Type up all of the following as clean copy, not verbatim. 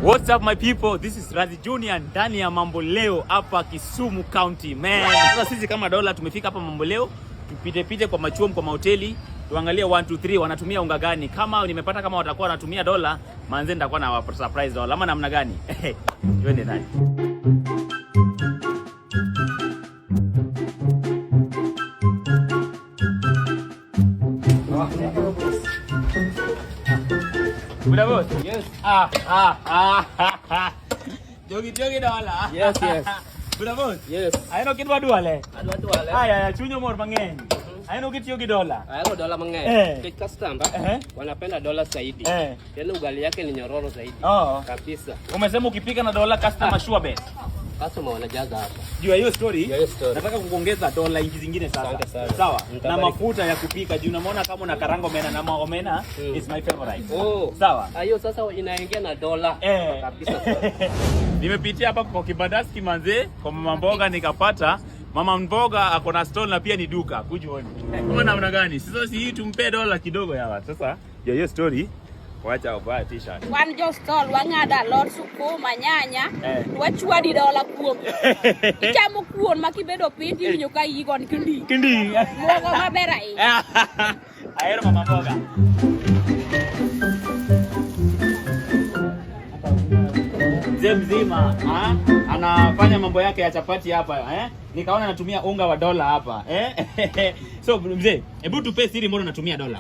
What's up my people? This is Razi Junior ndani ya Mambo Leo hapa Kisumu County. Man, sasa sisi kama Dola tumefika hapa Mambo Leo, tupite kwa machuom kwa mahoteli, tuangalie 1 2 3 wanatumia unga gani. Kama nimepata kama watakuwa wanatumia dola, manze nitakuwa na surprise dola. Ama namna gani? Twende ndani. Buda boss? Yes. Jogi dola. Yes. Buda boss? Yes. Ayano kitwa duale. Adwa wale. Aya, chunyo mor mang'eny. Ayano kitiogi dola. Ayano dola mang'eny. Big customer wanapenda dola zaidi. Tena ugali yake ni nyororo zaidi. Kabisa. Umesema ukipika na dola customer sure bet. Customer wanajaza hapa. Juu hiyo story, nataka kuongeza dola hizi zingine sasa. Sawa. Na mafuta ya kupika. Juu unaona kama una karanga omena na omena is my favorite. Sawa. Hiyo sasa inaingia na dola. Kabisa. Nimepitia hapa kwa kibandaski manze, kwa mama mboga nikapata mama mboga ako na stall na pia ni duka. Kujioni. Kama namna gani? Sasa si hii tumpe dola kidogo yawa. Sasa hiyo story wacha ubaya t-shirt. Wan jo stall wang'ada lor sukuma nyanya, wachwadi dola kuom. Ichamo kuon makibedo pindi winyo ka igon kindi. Mogo maber ahinya. Ahero mama mboga. Mzee mzima anafanya mambo yake ya chapati hapa nikaona natumia unga wa dola hapa So mzee, hebu tupe siri mbona unatumia dola?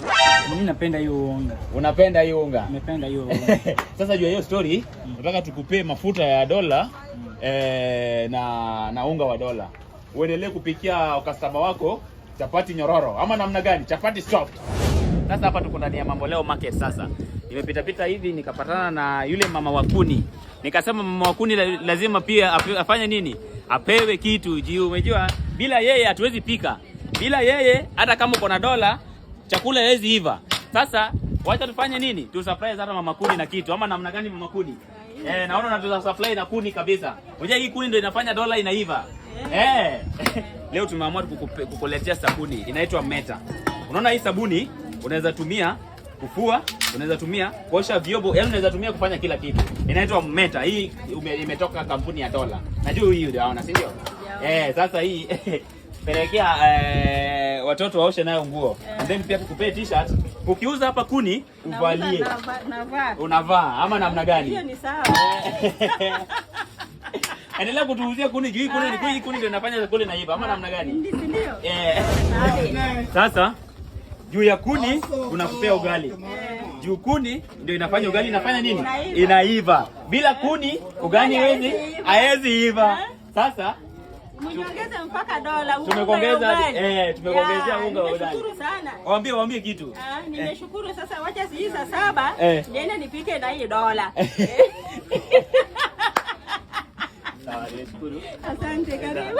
Mimi napenda hiyo unga. Unapenda hiyo unga? Nimependa hiyo unga. Sasa jua hiyo story, nataka tukupe mafuta ya dola na unga wa dola. Uendelee kupikia customer wako chapati nyororo ama namna gani? Chapati soft. Sasa hapa tuko ndani ya Mambo Leo market sasa. Nimepita hivi nikapatana na yule mama wa kuni. Nikasema mama wa kuni lazima pia afanye nini? Apewe kitu. Juu umejua bila yeye hatuwezi pika. Bila yeye hata kama uko na dola chakula haiwezi iva. Sasa wacha tufanye nini? Tu surprise hata mama kuni na kitu. Ama namna gani mama kuni? Naona unatuza supply na kuni kabisa. Unajua hii kuni ndio inafanya dola inaiva. Leo tumeamua kukuletea sabuni inaitwa Meta. Unaona hii sabuni unaweza tumia kufua, unaweza tumia kuosha vyombo, yaani unaweza tumia kufanya kila kitu. Inaitwa Meta. Hii imetoka kampuni ya dola. Najua hii unaona, si ndio? Sasa hii pelekea watoto waoshe nayo nguo. And then pia tukupee t-shirt. Ukiuza hapa kuni uvalie. Unavaa ama namna gani? Hiyo ni sawa. Endelea kutuuzia kuni juu kuni ndio inafanya chakula na iva ama namna gani? Ndio. Sasa juu ya kuni tunakupea ugali. Juu kuni ndio inafanya ugali inafanya nini? Inaiva. Bila kuni ugali haezi iva. Sasa Mniongeze mpaka dola. Tumekuongezea unga wa ugali. Nashukuru sana. Waambie kitu. Nimeshukuru sasa, wacha saa 7 niende nipike na hii dola. Sawa, nashukuru. Asante, karibu.